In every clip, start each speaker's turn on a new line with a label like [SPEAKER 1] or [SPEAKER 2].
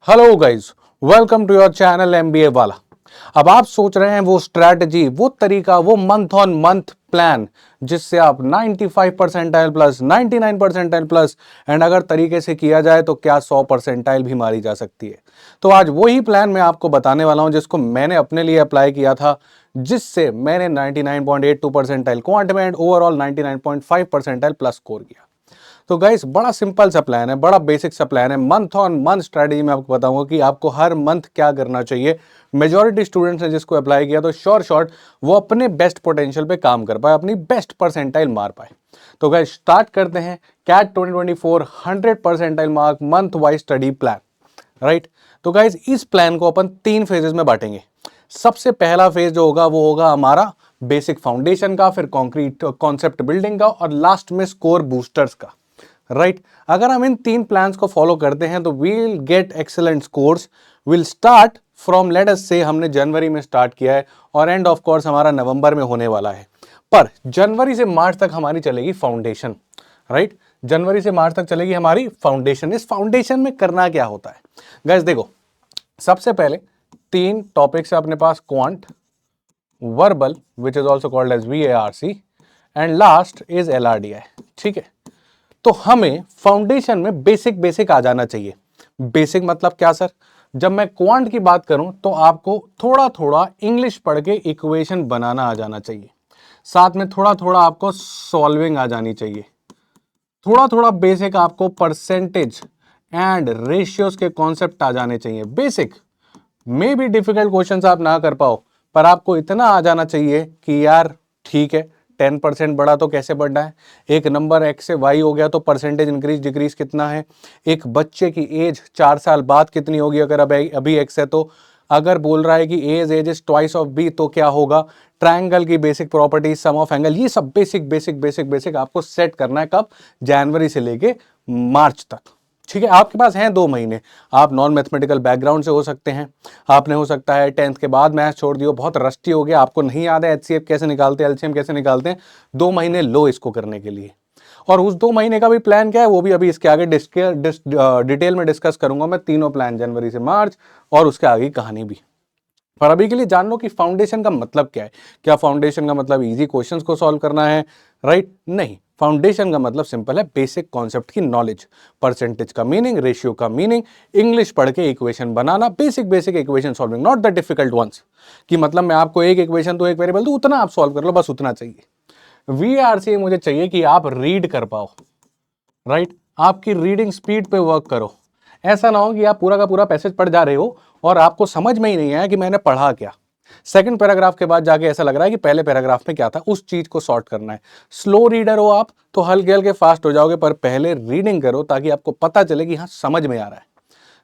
[SPEAKER 1] Hello guys, welcome to your channel MBA वाला। अब आप सोच रहे हैं वो स्ट्रैटेजी, वो तरीका, वो मंथ ऑन मंथ प्लान जिससे आप 95 percentile plus, 99 percentile plus and अगर तरीके से किया जाए तो क्या 100 परसेंटाइल भी मारी जा सकती है। तो आज वही प्लान मैं आपको बताने वाला हूं जिसको मैंने अपने लिए अप्लाई किया था, जिससे मैंने 99.82 परसेंटाइल क्वांट में and overall 99.5 percentile plus score किया। तो गाइस बड़ा सिंपल सा प्लान है, बड़ा बेसिक सा प्लान है। मंथ ऑन मंथ स्ट्रेटेजी में आपको बताऊंगा कि आपको हर मंथ क्या करना चाहिए। मेजॉरिटी स्टूडेंट्स ने जिसको अप्लाई किया तो श्योर शॉर्ट वो अपने बेस्ट पोटेंशियल पे काम कर पाए, अपनी बेस्ट परसेंटाइल मार पाए। तो गाइस स्टार्ट करते हैं CAT 2024 100 percentile mark month wise study plan, right. तो गाइस इस प्लान को अपन 3 फेजेस में बांटेंगे। सबसे पहला फेज जो होगा वो होगा हमारा बेसिक फाउंडेशन का, फिर कॉन्क्रीट कॉन्सेप्ट बिल्डिंग का और लास्ट में स्कोर बूस्टर्स का, राइट। अगर हम इन 3 प्लान्स को फॉलो करते हैं तो we'll get excellent scores. Will start from, let us से हमने जनवरी में स्टार्ट किया है और एंड ऑफ कोर्स हमारा नवंबर में होने वाला है। पर जनवरी से मार्च तक हमारी चलेगी फाउंडेशन, राइट। जनवरी से मार्च तक चलेगी हमारी फाउंडेशन। इस फाउंडेशन में करना क्या होता है गाइस, देखो सबसे पहले 3 टॉपिक्स है अपने पास, quant, verbal which is also called as VARC and last is LRDI, ठीक है। तो हमें फाउंडेशन में बेसिक बेसिक आ जाना चाहिए। बेसिक मतलब क्या सर? जब मैं क्वांट की बात करूं तो आपको थोड़ा थोड़ा इंग्लिश पढ़ के इक्वेशन बनाना आ जाना चाहिए, साथ में थोड़ा थोड़ा आपको सॉल्विंग आ जानी चाहिए, थोड़ा थोड़ा बेसिक आपको परसेंटेज एंड रेशियोज के कॉन्सेप्ट आ जाने चाहिए। बेसिक मे भी डिफिकल्ट क्वेश्चंस आप ना कर पाओ, पर आपको इतना आ जाना चाहिए कि यार ठीक है 10% बढ़ा तो कैसे बढ़ना है, एक नंबर x से y हो गया तो परसेंटेज इंक्रीज डिक्रीज कितना है, एक बच्चे की एज 4 साल बाद कितनी होगी अगर अभी x है तो, अगर बोल रहा है कि age is twice of b तो क्या होगा, ट्रायंगल की basic properties, sum of angle, ये सब बेसिक बेसिक बेसिक बेसिक आपको सेट करना है। कब? जनवरी से लेके मार्च तक, ठीक है। आपके पास हैं 2 महीने। आप नॉन मैथमेटिकल बैकग्राउंड से हो सकते हैं, आपने हो सकता है 10th के बाद मैथ छोड़ दियो, बहुत रस्टी हो गया, आपको नहीं याद है HCF कैसे निकालते हैं, LCM कैसे निकालते हैं। 2 महीने लो इसको करने के लिए। और उस 2 महीने का भी प्लान क्या है वो भी अभी इसके आगे डिटेल में डिस्कस करूंगा मैं, तीनों प्लान जनवरी से मार्च और उसके आगे की कहानी भी। पर अभी के लिए जान लो कि फाउंडेशन का मतलब क्या है। क्या फाउंडेशन का मतलब इजी क्वेश्चंस को सॉल्व करना है? राइट, नहीं। फाउंडेशन का मतलब सिंपल है, बेसिक कॉन्सेप्ट की नॉलेज, परसेंटेज का मीनिंग, रेशियो का मीनिंग, इंग्लिश पढ़ के इक्वेशन बनाना, basic basic equation solving, not the difficult ones. कि मतलब मैं आपको एक इक्वेशन तो एक वेरिएबल दूं, उतना आप सॉल्व कर लो, बस उतना चाहिए। VARC मुझे चाहिए कि आप रीड कर पाओ, राइट। आपकी रीडिंग स्पीड पे वर्क करो। ऐसा ना हो कि आप पूरा का पूरा पैसेज पढ़ जा रहे हो और आपको समझ में ही नहीं आया कि मैंने पढ़ा क्या। सेकंड पैराग्राफ के बाद जाके ऐसा लग रहा है कि पहले पैराग्राफ में क्या था, उस चीज को सॉर्ट करना है। स्लो रीडर हो आप तो हल्के हल्के फास्ट हो जाओगे, पर पहले रीडिंग करो ताकि आपको पता चले कि हाँ समझ में आ रहा है,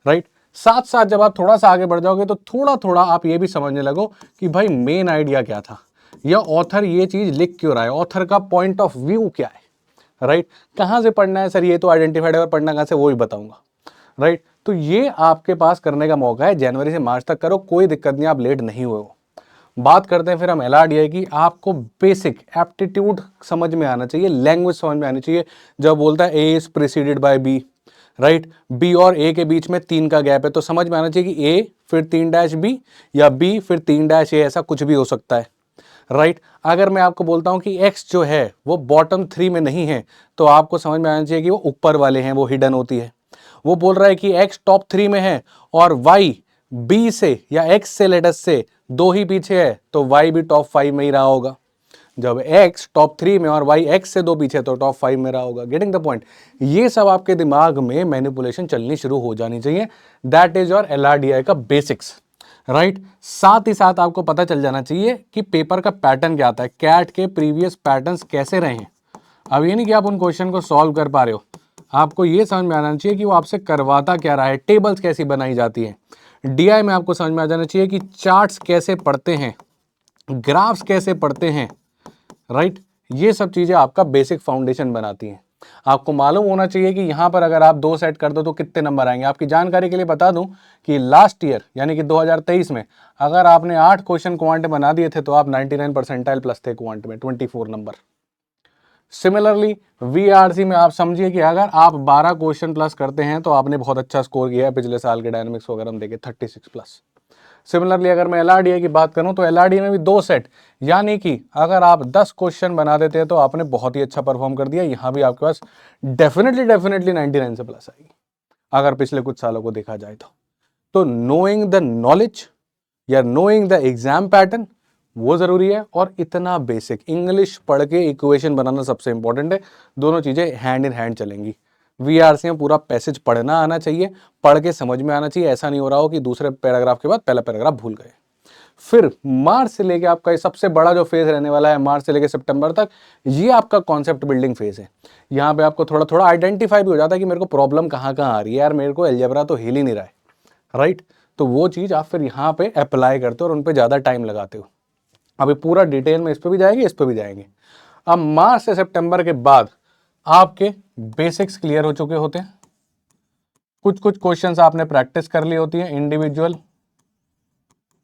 [SPEAKER 1] राइट। साथ साथ जब आप थोड़ा सा आगे बढ़ जाओगे तो थोड़ा थोड़ा आप ये भी समझने लगो कि भाई मेन आइडिया क्या था, या ऑथर ये चीज लिख क्यों रहा है, ऑथर का पॉइंट ऑफ व्यू क्या है, राइट। कहां से पढ़ना है सर, ये तो आइडेंटिफाइड है, और पढ़ना कहां से वो भी बताऊंगा, राइट। तो ये आपके पास करने का मौका है, जनवरी से मार्च तक करो, कोई दिक्कत नहीं, आप लेट नहीं हुए हो। बात करते हैं फिर हम LRDI की। आपको बेसिक एप्टीट्यूड समझ में आना चाहिए, लैंग्वेज समझ में आनी चाहिए। जब बोलता है A is preceded by B, right, B और A के बीच में 3 का गैप है, तो समझ में आना चाहिए कि A फिर 3 डैश B या B फिर 3 डैश A, ऐसा कुछ भी हो सकता है, राइट। अगर मैं आपको बोलता हूं कि x जो है वो बॉटम 3 में नहीं है, तो आपको समझ में आना चाहिए कि वो ऊपर वाले हैं, वो हिडन होती है। वो बोल रहा है कि x टॉप 3 में है और y b से या x से लेटस से 2 ही पीछे है, तो y भी टॉप 5 में ही रहा होगा। जब x टॉप 3 में और y x से 2 पीछे तो टॉप 5 में रहा होगा। Getting the point? ये सब आपके दिमाग में मैनिपुलेशन चलनी शुरू हो जानी चाहिए। दैट इज योर LRDI का बेसिक्स, राइट। साथ ही साथ आपको पता चल जाना चाहिए कि पेपर का पैटर्न क्या आता है, कैट के प्रीवियस पैटर्न्स कैसे रहे हैं। अब ये नहीं कि आप उन क्वेश्चन को सॉल्व कर पा रहे हो, आपको ये समझ में आना चाहिए कि वो आपसे करवाता क्या रहा है, टेबल्स कैसी बनाई जाती है। DI में आपको समझ में आ जाना चाहिए कि चार्ट्स कैसे पढ़ते हैं, ग्राफ्स कैसे पढ़ते हैं, राइट। ये सब चीजें आपका बेसिक फाउंडेशन बनाती हैं। आपको मालूम होना चाहिए कि यहां पर अगर आप 2 सेट कर दो तो कितने नंबर आएंगे। आपकी जानकारी के लिए बता दूं कि लास्ट ईयर यानी कि 2023 में अगर आपने 8 क्वेश्चन क्वांट बना दिए थे तो आप 99 परसेंटाइल प्लस थे क्वांट में, 24 नंबर, सिमिलरली वीआरसी में आप समझिए कि अगर आप 12 क्वेश्चन प्लस करते हैं तो आपने बहुत अच्छा स्कोर किया है। पिछले साल के डायनामिक्स वगैरह हम देखें 36 प्लस। सिमिलरली अगर मैं एलआरडीए की बात करूं तो एलआरडीए में भी 2 सेट, यानी कि अगर आप 10 क्वेश्चन बना देते हैं तो आपने बहुत ही अच्छा परफॉर्म कर दिया। यहां भी आपके पास डेफिनेटली 99 से प्लस आएगी अगर पिछले कुछ सालों को देखा जाए तो नोइंग द नॉलेज या नोइंग द एग्जाम पैटर्न वो जरूरी है, और इतना बेसिक इंग्लिश पढ़ के इक्वेशन बनाना सबसे इंपॉर्टेंट है। दोनों चीजें हैंड इन हैंड चलेंगी। वीआरसी में पूरा पैसेज पढ़ना आना चाहिए, पढ़ के समझ में आना चाहिए। ऐसा नहीं हो रहा हो कि दूसरे पैराग्राफ के बाद पहला पैराग्राफ भूल गए। फिर मार्च से लेके आपका ये सबसे बड़ा जो फेज रहने वाला है, मार्च से लेके सितंबर तक, ये आपका कॉन्सेप्ट बिल्डिंग फेज है। यहाँ पे आपको थोड़ा थोड़ा आइडेंटिफाई भी हो जाता है कि मेरे को प्रॉब्लम कहाँ आ रही है, यार मेरे को अलजेब्रा तो हिल ही नहीं रहा है, राइट। तो वो चीज आप फिर यहाँ पे अप्लाई करते हो और उन पे ज्यादा टाइम लगाते हो। अभी पूरा डिटेल में इस पे भी जाएंगे, इस पे भी जाएंगे। अब मार्च से सितंबर के बाद आपके बेसिक्स क्लियर हो चुके होते हैं, कुछ कुछ क्वेश्चंस आपने प्रैक्टिस कर ली होती है, इंडिविजुअल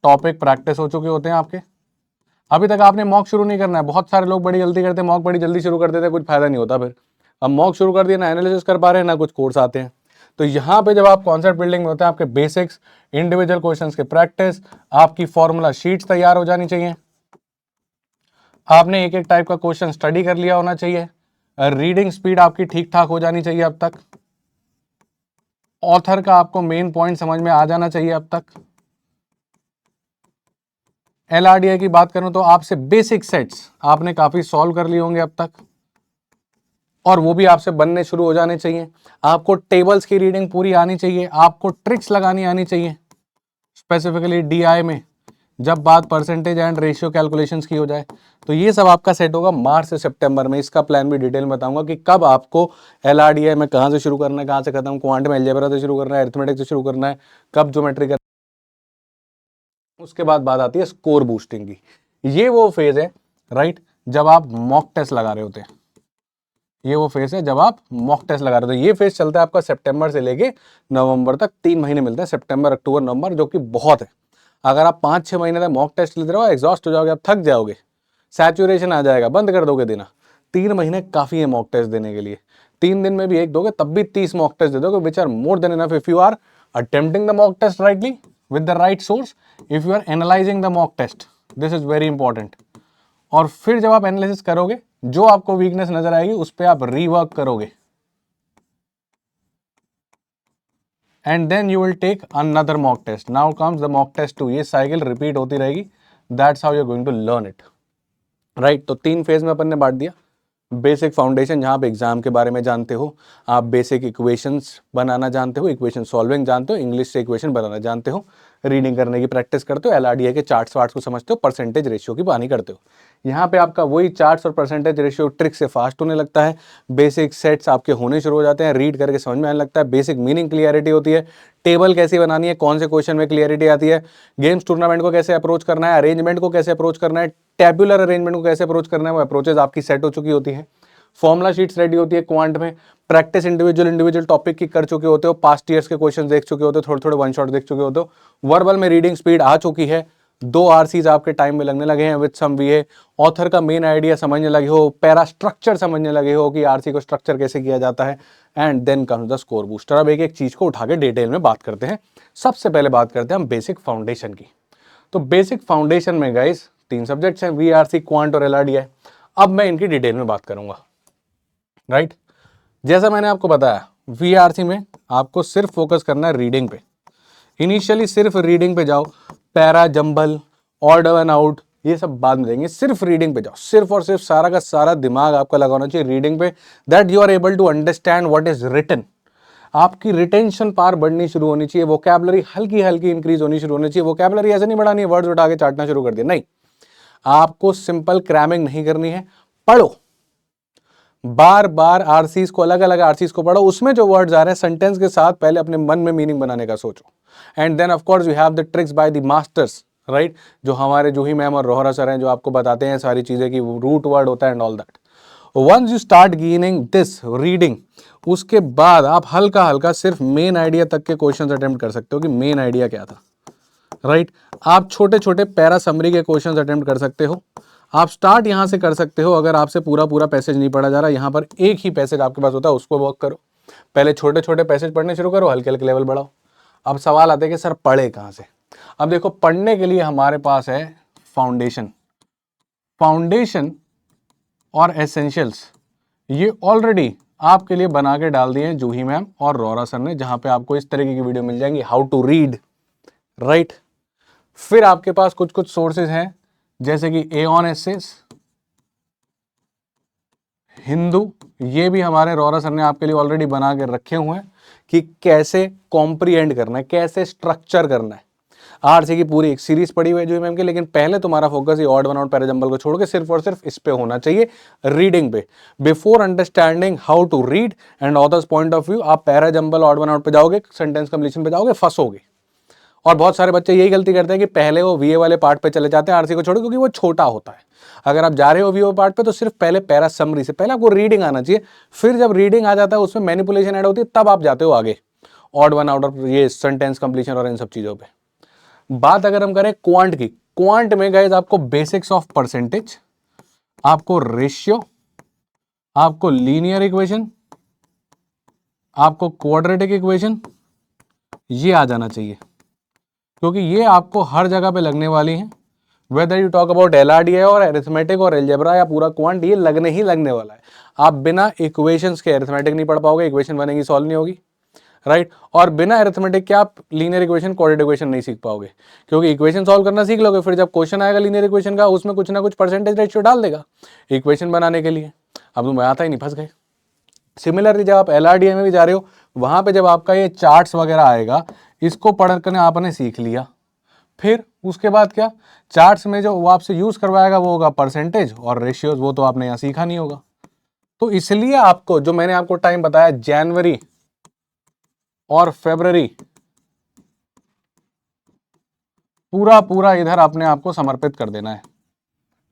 [SPEAKER 1] टॉपिक प्रैक्टिस हो चुके होते हैं आपके। अभी तक आपने मॉक शुरू नहीं करना है। बहुत सारे लोग बड़ी जल्दी करते हैं, मॉक बड़ी जल्दी शुरू कर देते हैं, कुछ फायदा नहीं होता फिर। अब मॉक शुरू कर दिया, ना एनालिसिस कर पा रहे हैं, ना कुछ कोर्स आते हैं। तो यहाँ पे जब आप कॉन्सेप्ट बिल्डिंग में होते हैं, आपके बेसिक्स, इंडिविजुअल क्वेश्चंस के प्रैक्टिस, आपकी फॉर्मूला शीट्स तैयार हो जानी चाहिए, आपने एक एक टाइप का क्वेश्चन स्टडी कर लिया होना चाहिए, रीडिंग स्पीड आपकी ठीक ठाक हो जानी चाहिए अब तक, ऑथर का आपको मेन पॉइंट समझ में आ जाना चाहिए अब तक। एलआरडीए की बात करूं तो आपसे बेसिक सेट्स आपने काफी सॉल्व कर लिए होंगे अब तक, और वो भी आपसे बनने शुरू हो जाने चाहिए। आपको टेबल्स की रीडिंग पूरी आनी चाहिए, आपको ट्रिक्स लगानी आनी चाहिए, स्पेसिफिकली डीआई में जब बात परसेंटेज एंड रेशियो कैलकुलेशंस की हो जाए। तो ये सब आपका सेट होगा मार्च से सितंबर में। इसका प्लान भी डिटेल में बताऊंगा कि कब आपको एलआरडीए में कहां से शुरू करना है, कहां से खत्म, क्वांट में अलजेब्रा से शुरू करना है, अरिथमेटिक से शुरू करना है, कब ज्योमेट्री करना है। उसके बाद बात आती है स्कोर बूस्टिंग की। ये वो फेज है, राइट, जब आप मॉक टेस्ट लगा रहे होते हैं। ये वो फेज है जब आप मॉक टेस्ट लगा रहे होते हैं। ये फेज चलता है आपका सितंबर से लेके नवंबर तक, 3 महीने मिलते हैं, सितंबर, अक्टूबर, नवंबर, जो कि बहुत है। अगर आप 5-6 महीने तक मॉक टेस्ट लेते रहो, एग्जॉस्ट हो जाओगे, आप थक जाओगे, सैचुरेशन आ जाएगा, बंद कर दोगे देना। 3 महीने काफी है मॉक टेस्ट देने के लिए। 3 दिन में भी एक दोगे तब भी 30 मॉक टेस्ट दे दोगे, which are more than enough if you are attempting the mock test rightly with the right source, if you are analysing the mock test, this is very important. और फिर जब आप एनालिसिस करोगे, जो आपको weakness नजर आएगी उस पर आप रीवर्क करोगे, and then you will take another mock test. Now comes the mock test 2. ये साइकिल रिपीट होती रहेगी। That's how you're going to learn it. Right, तो 3 फेज में अपन ने बांट दिया। बेसिक फाउंडेशन, जहां आप एग्जाम के बारे में जानते हो, आप बेसिक इक्वेशंस बनाना जानते हो, इक्वेशन सॉल्विंग जानते हो, इंग्लिश से इक्वेशन बनाना जानते हो, रीडिंग करने की प्रैक्टिस करते हो, एलआरडीए के चार्ट्स वार्ट्स को समझते हो, परसेंटेज रेशियो की बानी करते हो। यहाँ पे आपका वही चार्ट्स और परसेंटेज रेशियो ट्रिक से फास्ट होने लगता है, बेसिक सेट्स आपके होने शुरू हो जाते हैं, रीड करके समझ में आने लगता है, बेसिक मीनिंग क्लियरिटी होती है, टेबल कैसी बनानी है, कौन से क्वेश्चन में क्लियरिटी आती है, गेम्स टूर्नामेंट को कैसे अप्रोच करना है, अरेंजमेंट को कैसे अप्रोच करना है, टेबुलर अरेंजमेंट को कैसे अप्रोच करना है, वो अप्रोचेज आपकी सेट हो चुकी होती है, फॉर्मुला शीट्स रेडी होती है क्वांट में, प्रैक्टिस इंडिविजुअल टॉपिक की कर चुके होते हो, पास्ट ईयर्स के क्वेश्चन देख चुके होते हो, थोड़े थोड़े वन शॉट देख चुके होते हो, वर्बल में रीडिंग स्पीड आ चुकी है, 2 आरसीज आपके टाइम में लगने लगे हैं विद सम वीए, ऑथर का मेन आइडिया समझने लगे हो, पैरा स्ट्रक्चर समझने लगे हो कि आरसी को स्ट्रक्चर कैसे किया जाता है, and then comes the score booster. अब एक एक चीज को उठा के डिटेल में बात करते हैं। सबसे पहले बात करते हैं हम बेसिक फाउंडेशन की। तो बेसिक फाउंडेशन में गाइस 3 सब्जेक्ट्स हैं, वीआरसी, क्वांट और एलआरडीआई। अब मैं इनकी डिटेल में बात करूंगा, राइट। जैसा मैंने आपको बताया, वीआरसी में आपको सिर्फ फोकस करना है रीडिंग पे। इनिशियली सिर्फ रीडिंग पे जाओ, para, jumble, order and out ये सब बाद में देंगे, सिर्फ रीडिंग पे जाओ, सिर्फ और सिर्फ सारा का सारा दिमाग आपका लगाना चाहिए रीडिंग पे, that you are able to understand what is written. आपकी रिटेंशन पावर बढ़नी शुरू होनी चाहिए, वोकैबुलरी हल्की हल्की इंक्रीज होनी शुरू होनी चाहिए। वोकैबुलरी ऐसे नहीं बढ़ानी है वर्ड्स उठा के चाटना शुरू कर दिया, नहीं, आपको सिंपल क्रैमिंग नहीं करनी है। पढ़ो, बार बार आरसीज को, अलग अलग आरसीज को पढ़ो, उसमें जो वर्ड्स आ रहे हैं सेंटेंस के साथ पहले अपने मन में मीनिंग बनाने का सोचो, and then of course you have the tricks by the masters, right, जो हमारे जूही मैम और रोहरा सर हैं, जो आपको बताते हैं सारी चीजें कि रूट वर्ड होता है and all that. Once you start gaining this reading, उसके बाद आप हल्का हल्का सिर्फ मेन आइडिया तक के क्वेश्चन अटेम्प्ट कर सकते हो कि मेन आइडिया क्या था, राइट। आप छोटे छोटे पैरा समरी के क्वेश्चन अटेम्प्ट कर सकते हो, आप स्टार्ट यहां से कर सकते हो। अगर आपसे पूरा पूरा पैसेज नहीं पढ़ा जा रहा, यहां पर एक ही पैसेज आपके पास होता है, उसको वर्क करो। पहले छोटे छोटे पैसेज पढ़ने शुरू करो, हल्के हल्के लेवल बढ़ाओ। अब सवाल आता है कि सर पढ़े कहां से। अब देखो, पढ़ने के लिए हमारे पास है फाउंडेशन। फाउंडेशन और एसेंशियल्स ये ऑलरेडी आपके लिए बना के डाल दिए हैं जूही मैम और रोरा सर ने, जहां पे आपको इस तरीके की वीडियो मिल जाएंगी, हाउ टू रीड, राइट। फिर आपके पास कुछ कुछ सोर्सेज हैं, जैसे कि एऑन एसेस, हिंदू, ये भी हमारे रोरा सर ने आपके लिए ऑलरेडी बना के रखे हुए हैं कि कैसे कॉम्प्रीहेंड करना है, कैसे स्ट्रक्चर करना है। आरसी की पूरी एक सीरीज पड़ी हुई है जूही मैम की, लेकिन पहले तुम्हारा फोकस ये ऑड वन आउट पैराजंबल को छोड़ के सिर्फ और सिर्फ इस पे होना चाहिए, रीडिंग पे। Before understanding how to read and authors point of view, आप पैराजंबल ऑड वन आउट पे जाओगे, सेंटेंस कंप्लीशन पे जाओगे, फंसोगे। और बहुत सारे बच्चे यही गलती करते हैं कि पहले वो वीए वाले पार्ट पे चले जाते हैं आरसी को छोड़, क्योंकि वो छोटा होता है। अगर आप जा रहे हो वीए पार्ट पे तो सिर्फ पहले पैरा समरी से पहले आपको रीडिंग आना चाहिए। फिर जब रीडिंग आ जाता है, उसमें मैनिपुलेशन ऐड होती है, तब आप जाते हो आगे ऑड वन आउट, ये सेंटेंस कंप्लीशन और इन सब चीजों पे। बात अगर हम करें क्वांट की, क्वांट में गाइस आपको बेसिक्स ऑफ परसेंटेज, आपको रेशियो, आपको लीनियर इक्वेशन, आपको क्वाड्रेटिक इक्वेशन, ये आ जाना चाहिए, क्योंकि ये आपको हर जगह पे लगने वाली है। Whether you talk about LRDI और अरिथमेटिक और एलजेब्रा या पूरा क्वांट, ये लगने ही लगने वाला है। आप बिना इक्वेशंस के अरिथमेटिक नहीं पढ़ पाओगे, इक्वेशन बनेगी सॉल्व नहीं होगी, राइट। और बिना अरिथमेटिक के आप लीनियर इक्वेशन, क्वाड्रेटिक इक्वेशन नहीं सीख पाओगे, क्योंकि इक्वेशन सॉल्व करना सीख लोगे, फिर जब क्वेश्चन आएगा लीनियर इक्वेशन का, उसमें कुछ ना कुछ परसेंटेज रेशियो डाल देगा इक्वेशन बनाने के लिए। अब तुम्हें आता ही नहीं, फंस गए। सिमिलरली जब आप एलआरडीआई में भी जा रहे हो, वहां पे जब आपका ये चार्ट्स वगैरह आएगा, इसको पढ़ कर आपने सीख लिया, फिर उसके बाद क्या, चार्ट्स में जो वो आपसे यूज करवाएगा वो होगा परसेंटेज और रेशियोज, वो तो आपने यहाँ सीखा नहीं होगा। तो इसलिए आपको, जो मैंने आपको टाइम बताया, जनवरी और फरवरी पूरा पूरा इधर अपने आपको समर्पित कर देना है।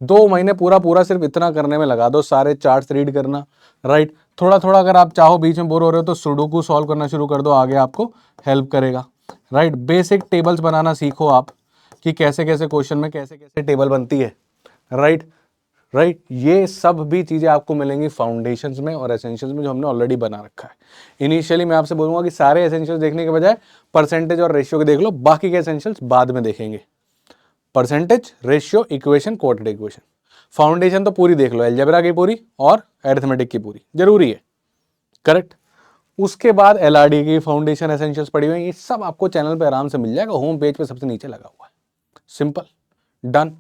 [SPEAKER 1] 2 महीने पूरा पूरा सिर्फ इतना करने में लगा दो, सारे चार्ट्स रीड करना, राइट। थोड़ा थोड़ा अगर आप चाहो बीच में बोर हो रहे हो तो सुडोकू सॉल्व करना शुरू कर दो, आगे आपको हेल्प करेगा, राइट। बेसिक टेबल्स बनाना सीखो आप, कि कैसे कैसे क्वेश्चन में कैसे कैसे टेबल बनती है, राइट। ये सब भी चीजें आपको मिलेंगी फाउंडेशंस में और एसेंशियल्स में, जो हमने ऑलरेडी बना रखा है। इनिशियली मैं आपसे बोलूंगा कि सारे एसेंशियल्स देखने के बजाय परसेंटेज और रेशियो के देख लो, बाकी के एसेंशियल्स बाद में देखेंगे। Percentage, ratio, equation, quadratic equation, foundation तो पूरी देख लो, अलजेब्रा की पूरी और अरिथमेटिक की पूरी, जरूरी है, करेक्ट। उसके बाद एलआरडी की फाउंडेशन एसेंशियल्स पड़ी हुई, ये सब आपको चैनल पे आराम से मिल जाएगा, होम पेज पे सबसे नीचे लगा हुआ है, सिंपल, डन।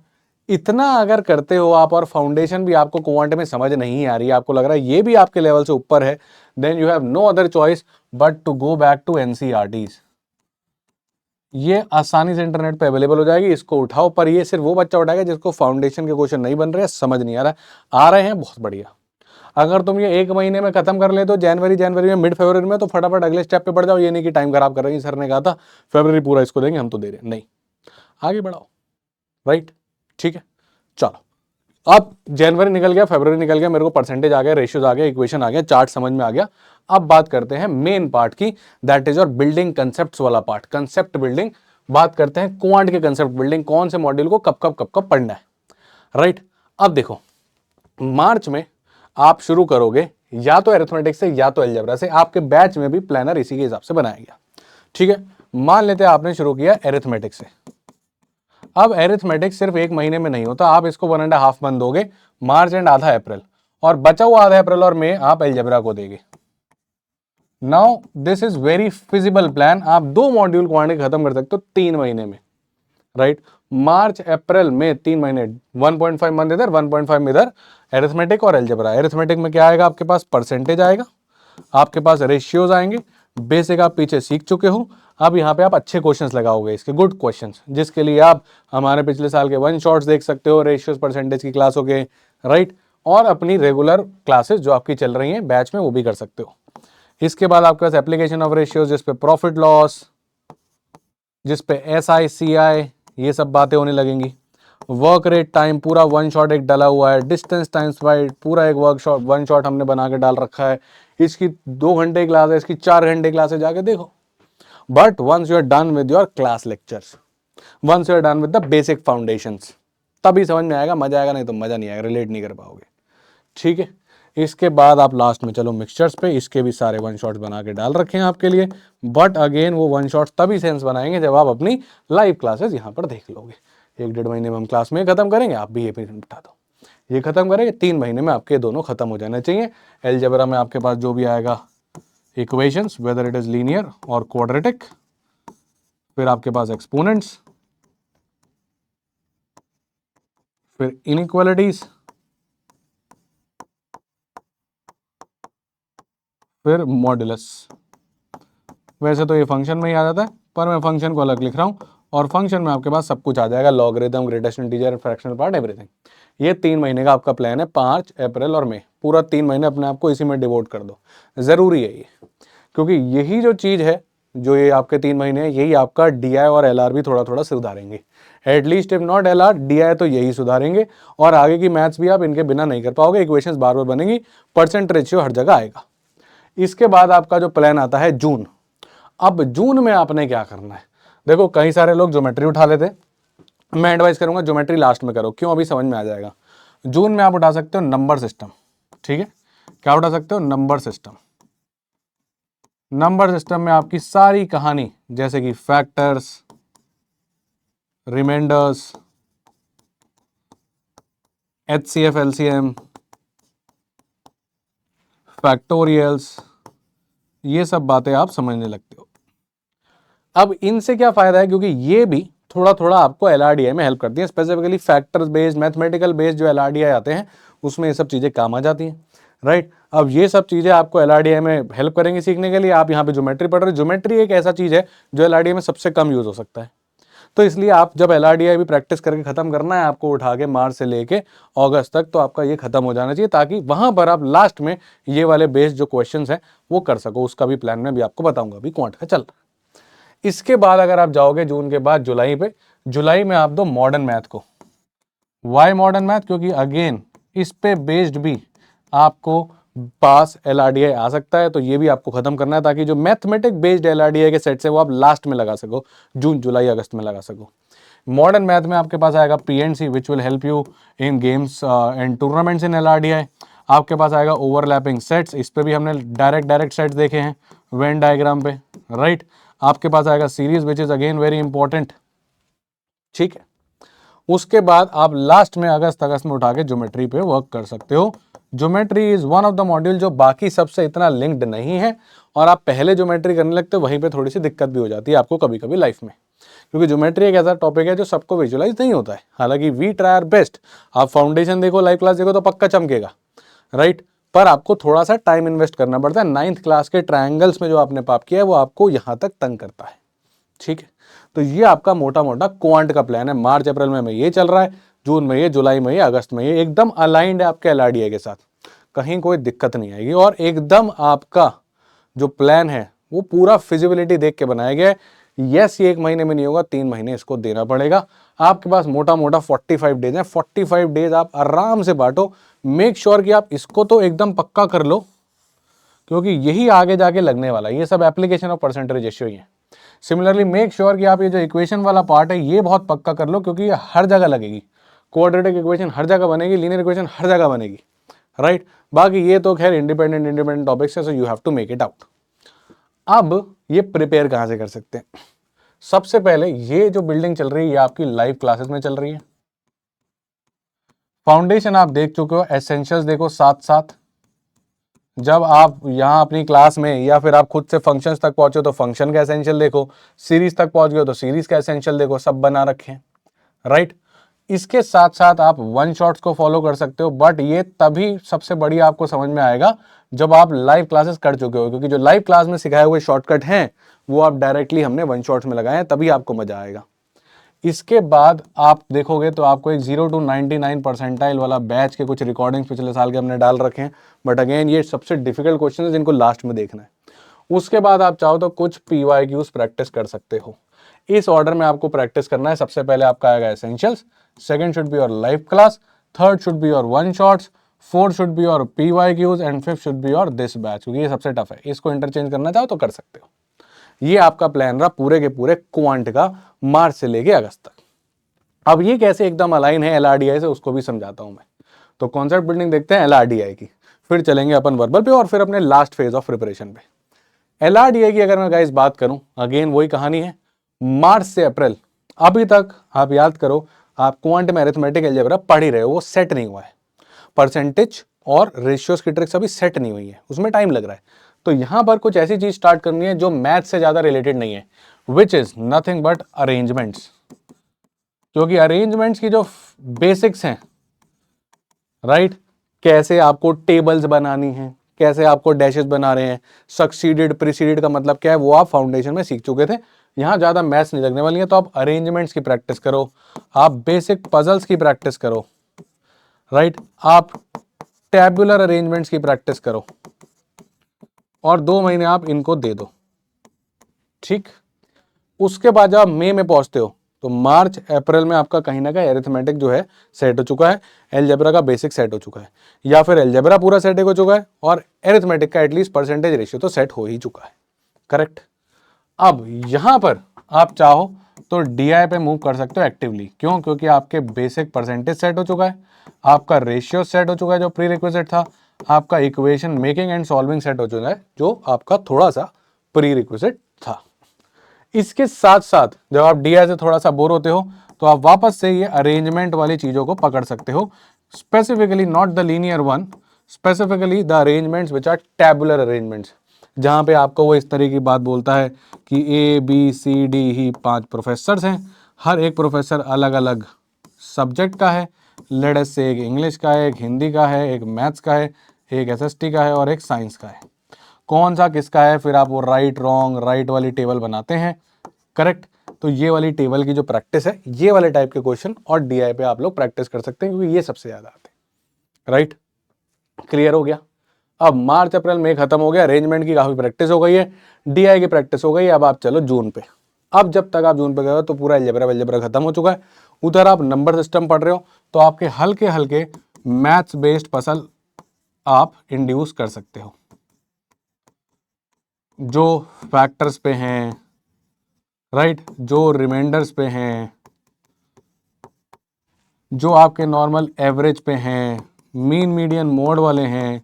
[SPEAKER 1] इतना अगर करते हो आप, और फाउंडेशन भी आपको क्वांट में समझ नहीं आ रही है, आपको लग रहा है ये भी आपके लेवल से ऊपर है, then you have no other choice but to go back to NCERTs. ये आसानी से इंटरनेट पे अवेलेबल हो जाएगी, इसको उठाओ। पर ये सिर्फ वो बच्चा उठाएगा जिसको फाउंडेशन के क्वेश्चन नहीं बन रहे हैं, समझ नहीं आ रहे हैं, बहुत बढ़िया। अगर तुम ये 1 महीने में खत्म कर ले तो जनवरी में, मिड फरवरी में, तो फटाफट अगले स्टेप पे बढ़ जाओ। ये नहीं कि टाइम खराब कर रहे हैं, सर ने कहा था फरवरी पूरा इसको देंगे, हम तो दे रहे हैं, नहीं, आगे बढ़ाओ, राइट, ठीक है। चलो, अब जनवरी निकल गया, फरवरी निकल गया, मेरे को परसेंटेज आ गया, रेशियोज आ गया, इक्वेशन आ गया, चार्ट समझ में आ गया। अब बात करते हैं मेन पार्ट की, that is your building concepts वाला पार्ट, कंसेप्ट बिल्डिंग। बात करते हैं क्वांट के कंसेप्ट बिल्डिंग, कौन से मॉड्यूल को कब कब पढ़ना है, राइट। अब देखो, मार्च में आप शुरू करोगे या तो अरिथमेटिक से या तो अलजेब्रा से, आपके बैच में भी प्लानर इसी के हिसाब से बनाया गया, ठीक है। मान लेते हैं आपने शुरू किया अरिथमेटिक से। अब अरिथमेटिक सिर्फ 1 महीने में नहीं होता, आप इसको 1.5 मंथ दोगे, मार्च एंड आधा अप्रैल, और बचा हुआ आधा अप्रैल और मई आप अलजेब्रा को देंगे। Now this is very feasible plan, आप 2 मॉड्यूल क्वांट खत्म कर सकते हो 3 महीने में, राइट। मार्च अप्रैल में 3 महीने, 1.5 मंथ इधर, 1.5 इधर, अरिथमेटिक और अलजेब्रा। अरिथमेटिक में क्या आएगा आपके पास, परसेंटेज आएगा, आपके पास रेशियोज आएंगे, बेसिक आप पीछे सीख चुके हो। अब यहाँ पे आप अच्छे क्वेश्चंस लगाओगे, इसके गुड क्वेश्चंस, जिसके लिए आप हमारे पिछले साल के 1 शॉट्स देख सकते हो, रेशियोज परसेंटेज की क्लास हो गए, राइट। और अपनी रेगुलर क्लासेस जो आपकी चल रही हैं बैच में, वो भी कर सकते हो। इसके बाद आपके पास एप्लीकेशन ऑफ रेशियोज, जिसपे प्रॉफिट लॉस, जिसपे SI CI, ये सब बातें होने लगेंगी। वर्क रेट टाइम पूरा 1 शॉट एक डला हुआ है, डिस्टेंस टाइम्स वाइड पूरा एक वर्कशॉप 1 शॉट हमने बना के डाल रखा है। इसकी 2 घंटे क्लास है, इसकी 4 घंटे क्लास है, जाके देखो। But once you are done with your class lectures, once you are done with the basic foundations, तभी समझ में आएगा, मजा आएगा, नहीं तो मजा नहीं आएगा, रिलेट नहीं कर पाओगे। ठीक है, इसके बाद आप लास्ट में चलो मिक्सचर्स पे, इसके भी सारे वन शॉट्स बना के डाल रखे हैं आपके लिए, बट अगेन वो वन शॉट्स तभी सेंस बनाएंगे जब आप अपनी लाइव क्लासेस यहाँ पर देख लोगे। 1-1.5 महीने में हम क्लास में खत्म करेंगे, आप भी ये बिठा दो, ये खत्म करेंगे, 3 महीने में आपके दोनों खत्म हो जाने चाहिए। अलजेब्रा में आपके पास जो भी आएगा equations, whether it is linear और क्वाड्रेटिक, फिर आपके पास एक्सपोनेंट्स, फिर इनइक्वालिटीज, फिर मॉडुलस। वैसे तो ये फंक्शन में ही आ जाता है, पर मैं फंक्शन को अलग लिख रहा हूँ, और फंक्शन में आपके पास सब कुछ आ जाएगा, logarithm, greatest integer, fractional part, everything. ये 3 महीने का आपका प्लान है, 5 अप्रैल और मई, पूरा 3 महीने अपने आप को इसी में डिवोट कर दो। ज़रूरी है ये, क्योंकि यही जो चीज़ है, जो ये आपके 3 महीने हैं, यही आपका DI और LR भी थोड़ा थोड़ा सुधारेंगे। At least if not LR, DI तो यही सुधारेंगे, और आगे की मैथ्स भी आप इनके बिना नहीं कर पाओगे, इक्वेशंस बार बार बनेंगी, परसेंट रेशियो हर जगह आएगा। इसके बाद आपका जो प्लान आता है जून। अब जून में आपने क्या करना है, देखो कई सारे लोग ज्योमेट्री उठा लेते, मैं एडवाइस करूंगा ज्योमेट्री लास्ट में करो, क्यों, अभी समझ में आ जाएगा। जून में आप उठा सकते हो नंबर सिस्टम। ठीक है, क्या उठा सकते हो, नंबर सिस्टम। नंबर सिस्टम में आपकी सारी कहानी, जैसे कि factors, reminders, HCF, LCM, factorials, ये सब बातें आप समझने लगते हो। अब इनसे क्या फायदा है, क्योंकि ये भी थोड़ा थोड़ा आपको LRDI में हेल्प करती है, specifically factors based, mathematical based जो LRDI आते हैं उसमें ये सब चीजें काम आ जाती हैं, राइट। अब ये सब चीजें आपको LRDI में हेल्प करेंगी सीखने के लिए। आप यहाँ पे ज्योमेट्री पढ़ रहे हो, ज्योमेट्री एक ऐसा चीज है जो LRDI में सबसे कम यूज हो सकता है, तो इसलिए आप जब LRDI भी प्रैक्टिस करके खत्म करना है आपको, उठा के मार्च से लेके अगस्त तक, तो आपका ये खत्म हो जाना चाहिए, ताकि वहां पर आप लास्ट में ये वाले बेस्ड जो क्वेश्चंस हैं वो कर सको। उसका भी प्लान मैं भी आपको बताऊंगा, अभी क्वांट का चल। इसके बाद अगर आप जाओगे जून के बाद जुलाई पे, जुलाई में आप दो मॉडर्न मैथ को। वाई मॉडर्न मैथ, क्योंकि अगेन इस पे बेस्ड भी आपको पास LRDI आ सकता है, तो ये भी आपको खत्म करना है, ताकि जो मैथमेटिक बेस्ड LRDI के सेट्स है वो आप लास्ट में लगा सको, जून जुलाई अगस्त में लगा सको। मॉडर्न मैथ में आपके पास आएगा PNC, which will help you in games and tournaments in LRDI। आपके पास आएगा ओवरलैपिंग सेट्स, इस पे भी हमने डायरेक्ट सेट्स देखे हैं वेन डायग्राम पे, राइट। आपके पास आएगा series, which is again very important. ठीक है, उसके बाद आप लास्ट में अगस्त में उठा के ज्योमेट्री पे वर्क कर सकते हो। Geometry is one of the module जो बाकी सबसे इतना लिंक्ड नहीं है, और आप पहले ज्योमेट्री करने लगते हो वहीं पे थोड़ी सी दिक्कत भी हो जाती है आपको कभी कभी लाइफ में, क्योंकि ज्योमेट्री एक ऐसा टॉपिक है जो सबको विजुअलाइज नहीं होता है। हालांकि वी ट्राई आवर बेस्ट, आप फाउंडेशन देखो, लाइव क्लास देखो तो पक्का चमकेगा, राइट, पर आपको थोड़ा सा टाइम इन्वेस्ट करना पड़ता है। 9th क्लास के ट्रायंगल्स में जो आपने पाप किया है वो आपको यहां तक तंग करता है। ठीक है, तो ये आपका मोटा मोटा क्वांट का प्लान है। मार्च अप्रैल में ये चल रहा है, जून में ये, जुलाई में ये, अगस्त में ये, एकदम अलाइंड है आपके LRDI के साथ, कहीं कोई दिक्कत नहीं आएगी। और एकदम आपका जो प्लान है वो पूरा फिजिबिलिटी देख के बनाया गया है। यस, ये 1 महीने में नहीं होगा, 3 महीने इसको देना पड़ेगा। आपके पास मोटा मोटा 45 डेज है, 45 डेज आप आराम से बांटो। मेक श्योर कि आप इसको तो एकदम पक्का कर लो, क्योंकि यही आगे जाके लगने वाला है। ये सब एप्लीकेशन ऑफ परसेंटेज रेशियो ही है। सिमिलरली मेक श्योर कि आप ये जो इक्वेशन वाला पार्ट है ये बहुत पक्का कर लो, क्योंकि ये हर जगह लगेगी। क्वाड्रेटिक इक्वेशन हर जगह बनेगी, लीनियर इक्वेशन हर जगह बनेगी, राइट। बाकी ये तो खैर इंडिपेंडेंट टॉपिक्स है, so you have to make it out. अब ये प्रिपेयर कहां से कर सकते हैं? सबसे पहले ये जो बिल्डिंग चल रही है ये आपकी लाइव क्लासेस में चल रही है। फाउंडेशन आप देख चुके हो, एसेंशियल्स देखो साथ साथ। जब आप यहाँ अपनी क्लास में या फिर आप खुद से फंक्शंस तक पहुंचे तो फंक्शन का एसेंशियल देखो, सीरीज तक पहुंच गए तो सीरीज का एसेंशियल देखो, सब बना रखे हैं, राइट। इसके साथ साथ आप वन शॉट्स को फॉलो कर सकते हो, बट ये तभी सबसे बढ़िया आपको समझ में आएगा जब आप लाइव क्लासेस कर चुके हो, क्योंकि जो लाइव क्लास में सिखाए हुए शॉर्टकट हैं वो आप डायरेक्टली हमने वन शॉट्स में लगाए हैं, तभी आपको मजा आएगा। इसके बाद आप देखोगे तो आपको एक 0 to 99 परसेंटाइल वाला बैच के कुछ रिकॉर्डिंग्स पिछले साल के हमने डाल रखे हैं, बट अगेन ये सबसे डिफिकल्ट क्वेश्चन है जिनको लास्ट में देखना है। उसके बाद आप चाहो तो कुछ PYQs प्रैक्टिस कर सकते हो। इस ऑर्डर में आपको प्रैक्टिस करना है। सबसे पहले आपका आएगा essentials, second should be your live class, third should be your one shots, fourth should be your PYQs and fifth should be your this batch, क्योंकि ये सबसे टफ है। इसको इंटरचेंज करना चाहो तो कर सकते हो। ये आपका प्लान रहा पूरे के पूरे क्वांट का, मार्च से लेके अगस्त तक। अब ये कैसे एकदम अलाइन है LRDI से, उसको भी समझाता हूं मैं। तो कॉन्सेप्ट बिल्डिंग देखते हैं LRDI की, फिर चलेंगे अपन वर्बल पे और फिर अपने लास्ट फेज ऑफ प्रिपरेशन पे। LRDI की अगर मैं गाइस बात करूं, अगेन वही कहानी है, मार्च से अप्रैल अभी तक आप याद करो, आप क्वांट में अरिथमेटिक अलजेब्रा पढ़ ही रहे हो, वो सेट नहीं हुआ है। परसेंटेज और रेशियोज की ट्रिक्स अभी सेट नहीं हुई है, उसमें टाइम लग रहा है। तो यहां पर कुछ ऐसी चीज स्टार्ट करनी है जो मैथ से ज्यादा रिलेटेड नहीं है, which is nothing but arrangements. क्योंकि अरेंजमेंट्स की जो बेसिक्स हैं, राइट, कैसे आपको टेबल्स बनानी है, कैसे आपको डैशेस बना रहे हैं, सक्सीडेड प्रीसीडेड का मतलब क्या है, वो आप फाउंडेशन में सीख चुके थे। यहां ज्यादा मैथ्स नहीं लगने वाली है, तो आप अरेंजमेंट्स की प्रैक्टिस करो, आप बेसिक पजल्स की प्रैक्टिस करो, राइट, आप टैबुलर अरेंजमेंट्स की प्रैक्टिस करो, और 2 महीने आप इनको दे दो, ठीक। उसके बाद जब आप मई में पहुंचते हो, तो मार्च अप्रैल में आपका कहीं ना कहीं एरिथमेटिक जो है सेट हो चुका है, अलजेब्रा का बेसिक सेट हो चुका है, या फिर अलजेब्रा पूरा सेट हो चुका है और एरिथमेटिक का एटलीस्ट परसेंटेज रेशियो तो सेट हो ही चुका है, करेक्ट। अब यहां पर आप चाहो तो डीआई पे मूव कर सकते हो एक्टिवली। क्यों? क्योंकि आपके बेसिक परसेंटेज सेट हो चुका है, आपका रेशियो सेट हो चुका है जो प्री रिक्विजिट था, आपका equation making and solving set हो चुका है जो आपका थोड़ा सा प्री रिक्विजिट था। इसके साथ साथ जब आप डीआई से थोड़ा सा बोर होते हो, तो आप वापस से ये अरेंजमेंट वाली चीजों को पकड़ सकते हो, specifically not the linear one, specifically the arrangements which are tabular arrangements, जहां पे आपको वो इस तरह की बात बोलता है कि ABCD ही 5 प्रोफेसर्स हैं, हर एक प्रोफेसर अलग अलग सब्जेक्ट का है, लेट्स से एक इंग्लिश का है, एक हिंदी का है, एक मैथ्स का है, एक SST का है और एक साइंस का है। कौन सा किसका है, फिर आप वो राइट रॉन्ग राइट वाली टेबल बनाते हैं, करेक्ट। तो ये वाली टेबल की जो प्रैक्टिस है, ये वाले टाइप के क्वेश्चन और डीआई पे आप लोग प्रैक्टिस कर सकते हैं, क्योंकि ये सबसे ज्यादा आते हैं, राइट। क्लियर हो गया? अब मार्च अप्रैल मई खत्म हो गया, अरेंजमेंट की काफी प्रैक्टिस हो गई है, डीआई की प्रैक्टिस हो गई है, अब आप चलो जून पे। अब जब तक आप जून पे गए हो तो पूरा अलजेब्रा खत्म हो चुका है, उधर आप नंबर सिस्टम पढ़ रहे हो, तो आपके हल्के हल्के मैथ्स बेस्ड पजल आप इंड्यूस कर सकते हो, जो फैक्टर्स पे हैं, राइट, जो रिमाइंडर्स पे हैं, जो आपके नॉर्मल एवरेज पे हैं, मीन मीडियन मोड वाले हैं,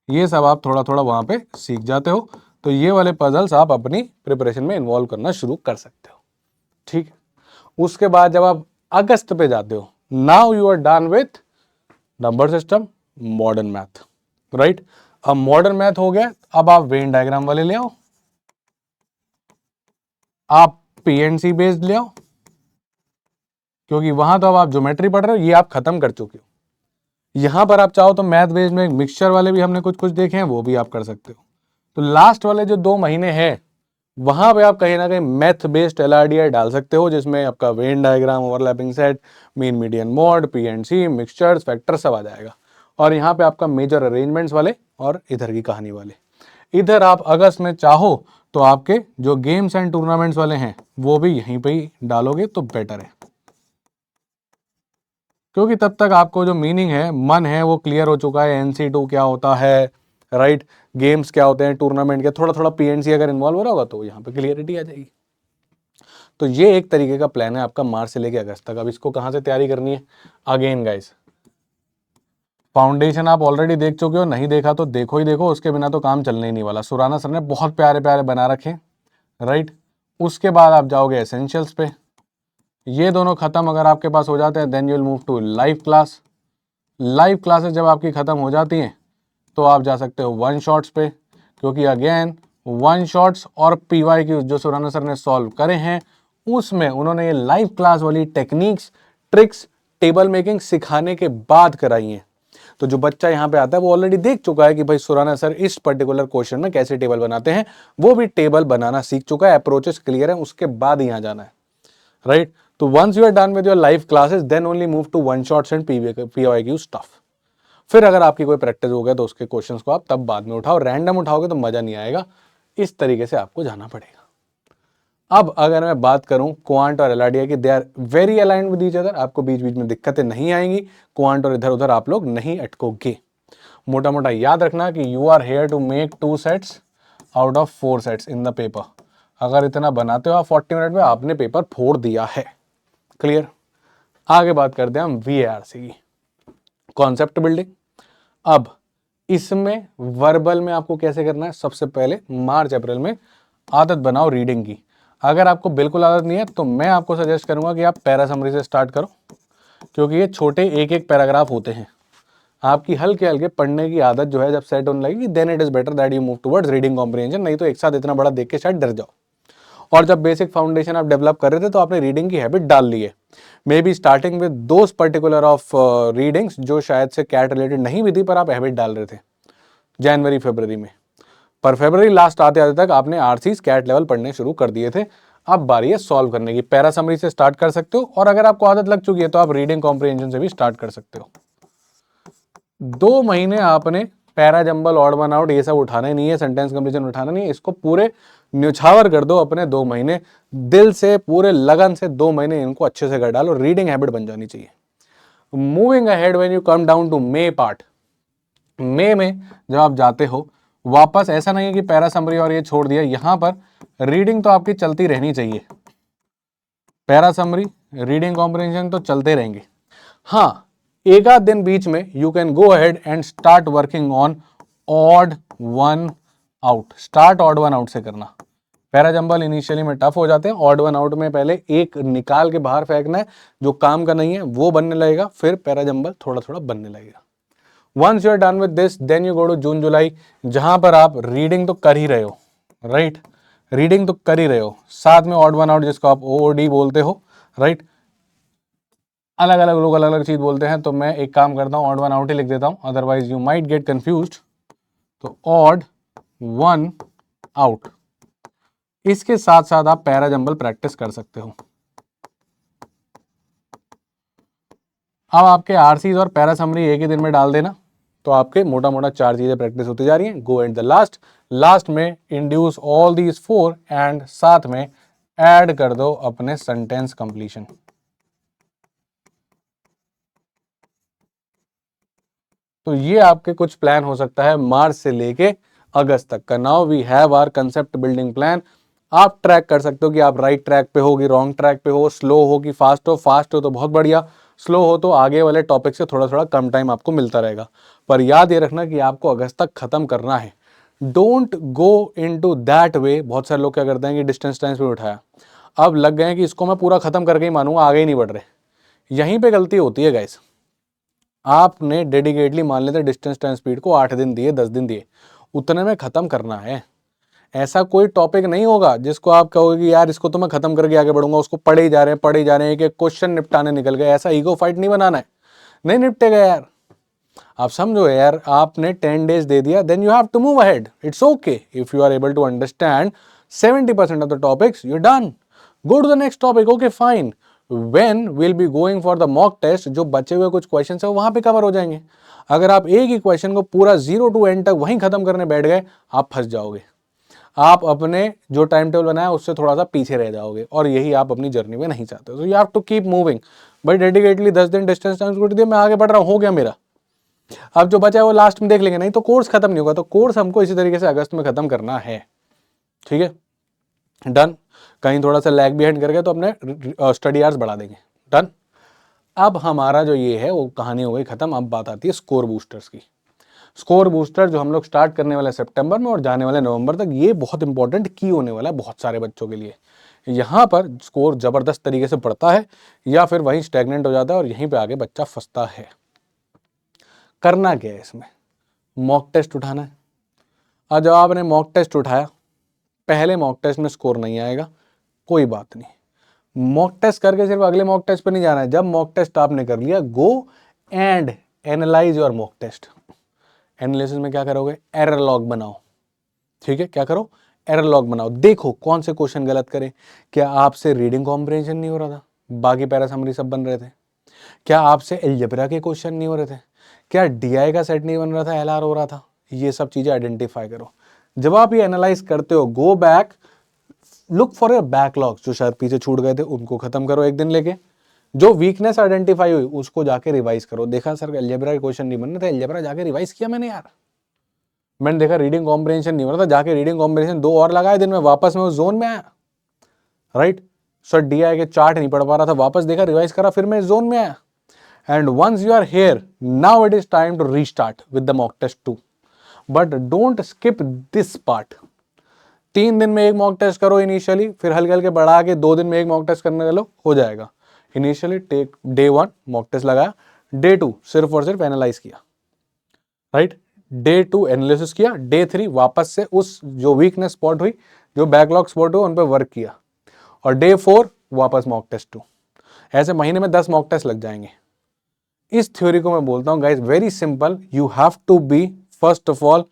[SPEAKER 1] ये सब आप थोड़ा थोड़ा वहां पे सीख जाते हो। तो ये वाले पजल्स आप अपनी प्रिपरेशन में इन्वॉल्व करना शुरू कर सकते हो, ठीक। उसके बाद जब आप अगस्त पे जाते हो, now you are done with number system, modern math, right. अब मॉडर्न मैथ हो गया, अब आप वेन डायग्राम वाले ले आओ, आप PNC बेस्ड ले आओ, क्योंकि वहां तो अब आप ज्योमेट्री पढ़ रहे हो, ये आप खत्म कर चुके हो। यहां पर आप चाहो तो मैथ बेस्ड में मिक्सचर वाले भी हमने कुछ कुछ देखे हैं, वो भी आप कर सकते हो। तो लास्ट वाले जो 2 महीने हैं, वहां पे आप कहीं ना कहीं मैथ बेस्ड LRDI डाल सकते हो, जिसमें आपका Venn diagram, overlapping set, mean median mode, PNC, mixtures, factor सब आ जाएगा। और यहाँ पे आपका मेजर अरेंजमेंट्स वाले और इधर की कहानी वाले। इधर आप अगस्त में चाहो तो आपके जो गेम्स एंड टूर्नामेंट्स वाले हैं वो भी यहीं पे ही डालोगे तो बेटर है, क्योंकि तब तक आपको जो मीनिंग है, मन है, वो क्लियर हो चुका है। NC2 क्या होता है, राइट, गेम्स क्या होते हैं, टूर्नामेंट के, थोड़ा थोड़ा PNC अगर इन्वॉल्व हो रहा होगा तो यहाँ पे क्लियरिटी आ जाएगी। तो ये एक तरीके का प्लान है आपका मार्च से लेके अगस्त तक। अब इसको कहाँ से तैयारी करनी है? अगेन गाइस, फाउंडेशन आप ऑलरेडी देख चुके हो, नहीं देखा तो देखो ही देखो, उसके बिना तो काम चलने ही नहीं वाला। सुराना सर ने बहुत प्यारे प्यारे बना रखे, राइट। उसके बाद आप जाओगे एसेंशियल्स पे, ये दोनों खत्म अगर आपके पास हो जाते हैं, then you will move to live class. Live classes जब आपकी खत्म हो जाती हैं, तो आप जा सकते हो वन शॉट्स पे, क्योंकि अगेन वन शॉट्स और PYQ जो सुराना सर ने सॉल्व करे हैं, उसमें उन्होंने ये लाइव क्लास वाली टेक्निक्स, ट्रिक्स, टेबल मेकिंग सिखाने के बाद कराई हैं। तो जो बच्चा यहाँ पे आता है वो ऑलरेडी देख चुका है कि भाई सुराना सर इस पर्टिकुलर क्वेश्चन में कैसे टेबल बनाते हैं, वो भी टेबल बनाना सीख चुका है, अप्रोचेस क्लियर है, उसके बाद यहाँ जाना है, राइट। तो once you are done with your live classes, then only move to one shots and PYQ stuff. फिर अगर आपकी कोई प्रैक्टिस हो गया तो उसके क्वेश्चंस को आप तब बाद में उठाओ, रैंडम उठाओगे तो मजा नहीं आएगा, इस तरीके से आपको जाना पड़ेगा। अब अगर मैं बात करूं क्वांट और LRDI की, they are very aligned with each other, आपको बीच बीच में दिक्कतें नहीं आएंगी, क्वांट और इधर उधर आप लोग नहीं अटकोगे। मोटा मोटा याद रखना कि you are here to make 2 sets out of 4 sets in the paper. अगर इतना बनाते हो आप 40 मिनट में, आपने पेपर फोड़ दिया है। क्लियर? आगे बात करते हैं हम VARC की, कॉन्सेप्ट बिल्डिंग। अब इसमें वर्बल में आपको कैसे करना है, सबसे पहले मार्च अप्रैल में आदत बनाओ रीडिंग की। अगर आपको बिल्कुल आदत नहीं है तो मैं आपको सजेस्ट करूंगा कि आप पैरा समरी से स्टार्ट करो, क्योंकि ये छोटे एक एक पैराग्राफ होते हैं। आपकी हल्के हल्के पढ़ने की आदत जो है जब सेट होने लगेगी, then it is better that you move towards reading comprehension, नहीं तो एक साथ इतना बड़ा देख के शायद डर जाओ। और जब बेसिक फाउंडेशन आप डेवलप कर रहे थे तो आपने रीडिंग की हैबिट डाल ली है, may be starting with those particular of readings जो शायद से कैट रिलेटेड नहीं भी थी, पर आप हैबिट डाल रहे थे जनवरी फरवरी में, पर फरवरी लास्ट आते आते तक आपने आरसीज कैट लेवल पढ़ने शुरू कर दिए थे। अब बारी है सॉल्व करने की। पैरा समरी से स्टार्ट कर सकते हो, और अगर आपको आदत लग चुकी है तो आप रीडिंग कॉम्प्रिहेंशन से भी स्टार्ट कर सकते हो। 2 महीने आपने para jumble odd one out ये सब उठाना ही नहीं है, सेंटेंस कंप्लीशन उठाना नहीं है, इसको पूरे न्यौछावर कर दो अपने 2 महीने, दिल से पूरे लगन से 2 महीने इनको अच्छे से कर डालो, रीडिंग हैबिट बन जानी चाहिए। Moving ahead when you come down to May part, May में जब आप जाते हो वापस, ऐसा नहीं है कि पैरा समरी और ये छोड़ दिया, यहां पर रीडिंग तो आपकी चलती रहनी चाहिए, पैरा समरी रीडिंग कॉम्प्रिहेंशन तो चलते रहेंगे। हाँ, एक आध दिन बीच में you can go ahead and start working on odd one out. Start odd one out से करना। पैरा जंबल इनिशियली में टफ हो जाते हैं, ऑड वन आउट में पहले एक निकाल के बाहर फेंकना है, जो काम का नहीं है वो बनने लगेगा, फिर पैरा जंबल थोड़ा थोड़ा बनने लगेगा। Once you are done with this, then you go to June July, जहां पर आप रीडिंग तो कर ही रहे हो, राइट, रीडिंग तो कर ही रहे हो, साथ में ऑड वन आउट जिसको आप OOD बोलते हो, राइट। अलग अलग लोग अलग अलग चीज बोलते हैं, तो मैं एक काम करता हूँ ऑड वन आउट ही लिख देता हूँ, otherwise you might get confused. तो ऑड वन आउट, इसके साथ साथ आप पैरा जंबल प्रैक्टिस कर सकते हो। अब आपके आरसीज और पैरा समरी एक ही दिन में डाल देना, तो आपके मोटा मोटा 4 चीजें प्रैक्टिस होती जा रही हैं। गो एट द लास्ट में इंड्यूस ऑल दीज 4 एंड साथ में ऐड कर दो अपने सेंटेंस कंप्लीशन। तो ये आपके कुछ प्लान हो सकता है मार्च से लेके अगस्त तक का। Now we have our concept building plan. आप ट्रैक कर सकते हो कि आप राइट ट्रैक पे हो कि रॉन्ग ट्रैक पे हो, स्लो हो कि फास्ट हो। फास्ट हो तो बहुत बढ़िया, स्लो हो तो आगे वाले टॉपिक से थोड़ा थोड़ा कम टाइम आपको मिलता रहेगा। पर याद ये रखना कि आपको अगस्त तक खत्म करना है। Don't go into that way. बहुत सारे लोग क्या करते हैं कि डिस्टेंस टाइम स्पीड उठाया, अब लग गए कि इसको मैं पूरा खत्म करके ही मानूंगा, आगे ही नहीं बढ़ रहे। यहीं पे गलती होती है गाइस। आपने डेडिकेटली मान लेते डिस्टेंस टाइम स्पीड को 8 दिन दिए, 10 दिन दिए, उतने में खत्म करना है। ऐसा कोई टॉपिक नहीं होगा जिसको आप कहोगे कि यार इसको तो मैं खत्म करके आगे बढ़ूंगा, उसको पढ़े ही जा रहे हैं पढ़े ही जा रहे हैं, एक क्वेश्चन निपटाने निकल गए। ऐसा ईगो फाइट नहीं बनाना है, नहीं निपटेगा यार। आप समझो यार, आपने 10 डेज दे दिया, then you have to move ahead. It's okay if you are able to understand 70% of the topics, you done, go to the next topic, okay fine. When will be going for the mock test, जो बचे हुए कुछ question है वहां पे cover हो जाएंगे। अगर आप एक ही क्वेश्चन को पूरा 0 to end तक वहीं खत्म करने बैठ गए, आप फंस जाओगे। आप अपने जो टाइम टेबल बनाया उससे थोड़ा सा पीछे रह जाओगे, और यही आप अपनी जर्नी में नहीं चाहते। तो you have to keep moving. भाई डेडिकेटली 10 दिन डिस्टेंस टाइम स्कूटी दिया, मैं आगे बढ़ रहा हूँ, हो गया मेरा। अब जो बचा है वो लास्ट में देख लेंगे, नहीं तो कोर्स खत्म नहीं होगा। तो कोर्स हमको इसी तरीके से अगस्त में खत्म करना है, ठीक है, डन। कहीं थोड़ा सा लैग बिहाइंड कर गए तो अपने स्टडी आवर्स बढ़ा देंगे, डन। अब हमारा जो ये है वो कहानी हो गई खत्म। अब बात आती है स्कोर बूस्टर्स की। स्कोर बूस्टर जो हम लोग स्टार्ट करने वाले सितंबर में और जाने वाले नवंबर तक, ये बहुत इंपॉर्टेंट की होने वाला है बहुत सारे बच्चों के लिए। यहाँ पर स्कोर जबरदस्त तरीके से बढ़ता है या फिर वहीं स्टैग्नेंट हो जाता है और यहीं पे आगे बच्चा फंसता है। करना क्या है इसमें, मॉक टेस्ट उठाना है। अब जब आपने मॉक टेस्ट उठाया, पहले मॉक टेस्ट में स्कोर नहीं आएगा, कोई बात नहीं। मॉक टेस्ट करके सिर्फ अगले मॉक टेस्ट पर नहीं जाना है। जब मॉक टेस्ट आपने कर लिया, go and analyse your mock test. Analysis में क्या करोगे, एरर लॉग बनाओ, ठीक है, क्या करो, एरर लॉग बनाओ। देखो कौन से क्वेश्चन गलत करे। क्या आपसे रीडिंग कॉम्प्रिहेंशन नहीं हो रहा था, बाकी पैरा समरी सब बन रहे थे? क्या आपसे अलजेब्रा के क्वेश्चन नहीं हो रहे थे? क्या डीआई का सेट नहीं बन रहा था, एलआर हो रहा था? ये सब चीजें आइडेंटिफाई करो। जब आप ये एनालाइज करते हो, go back, look for your backlogs, जो शायद पीछे छूट गए थे उनको खत्म करो एक दिन लेके। जो वीकनेस आइडेंटिफाई हुई उसको जाके रिवाइज करो। देखा सर अलजेब्रा के क्वेश्चन नहीं बन रहे थे, अलजेब्रा जाके रिवाइज किया मैंने यार। मैंने देखा रीडिंग कॉम्प्रिहेंशन नहीं हो रहा था, जाके रीडिंग कॉम्प्रिहेंशन 2 और लगाए दिन में, वापस में उस जोन में आया, राइट। सर DI के चार्ट नहीं पढ़ पा रहा था, वापस देखा, रिवाइज करा, फिर मैं इस जोन में आया। And once you are here, now it is time to restart with the mock test 2, but don't skip this part. 3 दिन में एक मॉक टेस्ट करो इनिशियली, फिर हल्के हल्के बढ़ा के 2 दिन में एक मॉक टेस्ट करने चलो, हो जाएगा। Initially take day 1 mock test लगाया, डे 2 सिर्फ और सिर्फ एनालाइज किया, राइट। डे 2 एनालिसिस किया, डे 3 वापस से उस जो वीकनेस स्पॉट हुई, जो बैकलॉग स्पॉट हुआ, उन पर वर्क किया, और डे 4 वापस मॉक टेस्ट 2। ऐसे महीने में 10 मॉक टेस्ट लग जाएंगे। इस थ्योरी को मैं बोलता हूं guys very simple, you have to be first of all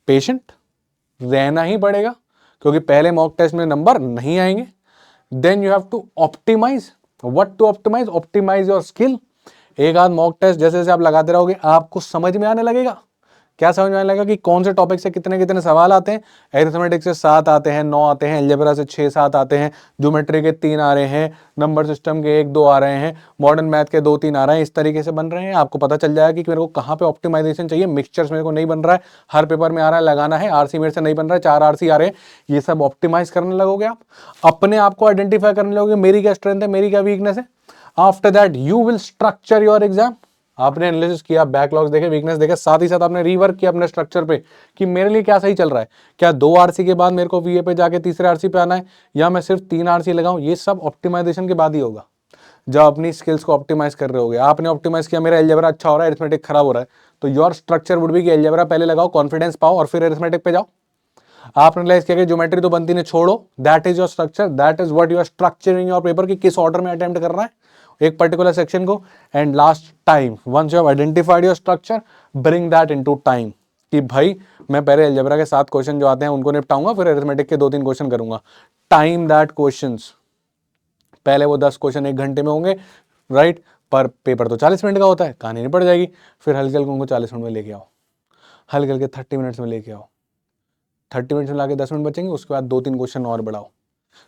[SPEAKER 1] patient, रहना ही पड़ेगा क्योंकि पहले मॉक टेस्ट में नंबर नहीं आएंगे। Then you have to optimise, what to optimise, optimise your skill. एक आध मॉक टेस्ट जैसे जैसे आप लगाते रहोगे आपको समझ में आने लगेगा। क्या समझ में आने लगेगा कि कौन से टॉपिक से कितने कितने सवाल आते हैं। एरिथमेटिक से 7 आते हैं, 9 आते हैं, अलजेब्रा से 6-7 आते हैं, ज्योमेट्री के 3 आ रहे हैं, नंबर सिस्टम के 1-2 आ रहे हैं, मॉडर्न मैथ के 2-3 आ रहे हैं। इस तरीके से बन रहे हैं, आपको पता चल जाएगा कि मेरे को कहाँ पे ऑप्टिमाइजेशन चाहिए। मिक्सचर्स मेरे को नहीं बन रहा है, हर पेपर में आ रहा है, लगाना है। आरसी मेरे से नहीं बन रहा है, 4 आरसी आ रहे हैं, ये सब ऑप्टिमाइज करने लगोगे आप, अपने आप को आइडेंटिफाई करने लगोगे, मेरी क्या स्ट्रेंथ है, मेरी क्या वीकनेस है। After that you will structure your exam. आपने एनालिसिस किया, बैकलॉग्स देखे, वीकनेस देखे, साथ ही साथ आपने रीवर्क किया अपने स्ट्रक्चर पे कि मेरे लिए क्या सही चल रहा है। क्या 2 आरसी के बाद मेरे को वीए पे जाके तीसरे आरसी पे आना है, या मैं सिर्फ 3 आरसी लगाऊं। ये सब ऑप्टिमाइजेशन के बाद ही होगा, जब अपनी स्किल्स को ऑप्टिमाइज कर रहे होगे। आपने ऑप्टिमाइज किया, मेरा अलजेब्रा अच्छा हो रहा है, अरिथमेटिक खराब हो रहा है, तो योर स्ट्रक्चर वुड बी कि अलजेब्रा पहले लगाओ, कॉन्फिडेंस पाओ, और फिर अरिथमेटिक पे जाओ। आपने रियलाइज किया कि ज्योमेट्री तो बनती नहीं, छोड़ो, that is your structure, that is what you are structuring your paper कि किस ऑर्डर में अटेम्प्ट करना है एक पर्टिकुलर सेक्शन को। And last time, once you have identified your structure, bring that into time कि भाई मैं पहले अलजेब्रा के 7 क्वेश्चन जो आते हैं उनको निपटाऊंगा, फिर अरिथमेटिक के 2-3 क्वेश्चन करूंगा। टाइम दैट क्वेश्चंस, पहले वो 10 क्वेश्चन 1 घंटे में होंगे, राइट, पर पेपर तो 40 मिनट का होता है, कहानी निपट जाएगी। फिर हल्के हल्के उनको 40 मिनट में लेके आओ, हल्के हल्के 30 मिनट्स में लेके आओ, 30 मिनट में लाके 10 मिनट बचेंगे, उसके बाद 2-3 क्वेश्चन और बढ़ाओ।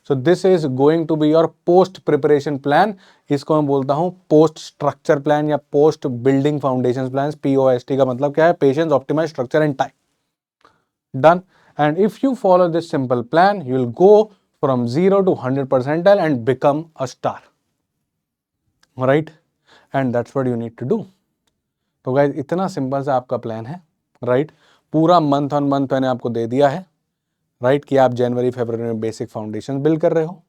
[SPEAKER 1] So this is going to be your post preparation plan. इसको मैं बोलता हूं पोस्ट स्ट्रक्चर प्लान या post building foundation plan. POST का मतलब क्या है? Patience, optimise, structure and time. Done. And if you follow this simple plan you will go from 0 to 100 percentile and become a star, right, and that's what you need to do. तो guys इतना simple सा आपका plan है, right. पूरा month on month मैंने आपको दे दिया है, राइट, कि आप जनवरी फरवरी में बेसिक फाउंडेशन बिल्ड कर रहे हो।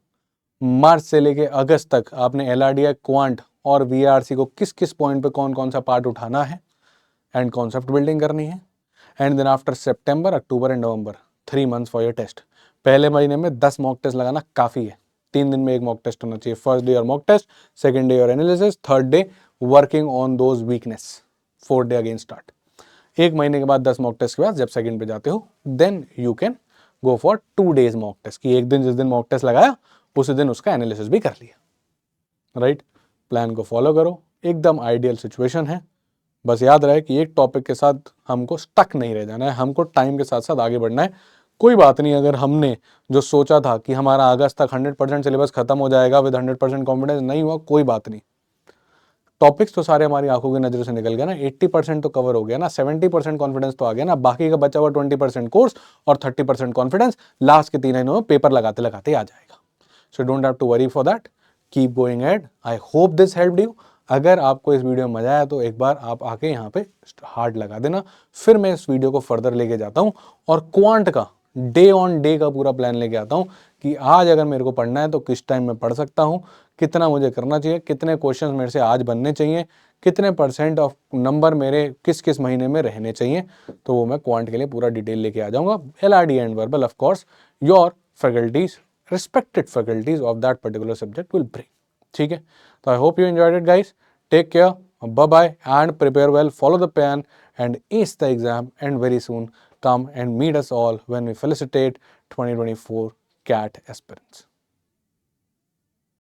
[SPEAKER 1] मार्च से लेके अगस्त तक आपने LRDI, क्वांट और VRC को किस किस पॉइंट पे कौन कौन सा पार्ट उठाना है एंड कॉन्सेप्ट बिल्डिंग करनी है। And then after September, October and November, 3 months for your test. पहले महीने में 10 मॉक टेस्ट लगाना काफ़ी है। 3 दिन में एक मॉक टेस्ट होना चाहिए। First day your mock test, second day your analysis, third day working on those weakness, fourth day again start. 1 महीने के बाद 10 मॉक टेस्ट के बाद जब सेकंड पे जाते हो then you can go for 2 days mock test, कि एक दिन जिस दिन मॉक टेस्ट लगाया उसी दिन उसका एनालिसिस भी कर लिया, राइट। प्लान को फॉलो करो, एकदम आइडियल सिचुएशन है। बस याद रहे कि एक टॉपिक के साथ हमको स्टक नहीं रह जाना है, हमको टाइम के साथ साथ आगे बढ़ना है। कोई बात नहीं अगर हमने जो सोचा था कि हमारा अगस्त तक 100% सिलेबस खत्म हो जाएगा विद 100% कॉन्फिडेंस, नहीं हुआ, कोई बात नहीं। टॉपिक्स तो सारे हमारी आंखों की नजर से निकल गया ना, 80% तो कवर हो गया ना, 70% कॉन्फिडेंस तो आ गया ना, बाकी का बचा हुआ 20% कोर्स और 30% कॉन्फिडेंस लास्ट के 3 महीनों में पेपर लगाते लगाते आ जाएगा। So don't have to worry for that, keep going ahead. I hope this helped you. अगर आपको इस वीडियो में मजा आया तो एक बार आप आके यहाँ पे हार्ट लगा देना, फिर मैं इस वीडियो को फर्दर लेके जाता हूँ और क्वांट का डे ऑन डे का पूरा प्लान लेके आता हूँ कि आज अगर मेरे को पढ़ना है तो किस टाइम में पढ़ सकता हूँ, कितना मुझे करना चाहिए, कितने क्वेश्चंस मेरे से आज बनने चाहिए, कितने % ऑफ नंबर मेरे किस किस महीने में रहने चाहिए। तो वो मैं क्वांट के लिए पूरा डिटेल लेके आ जाऊँगा। LRD and verbal of course your faculties, respected faculties of that particular subject will bring. ठीक है, तो I hope you enjoyed it guys. Take care, bye bye and prepare well, follow the plan and ace the exam, and very soon come and meet us all when we felicitate 2024 CAT aspirants.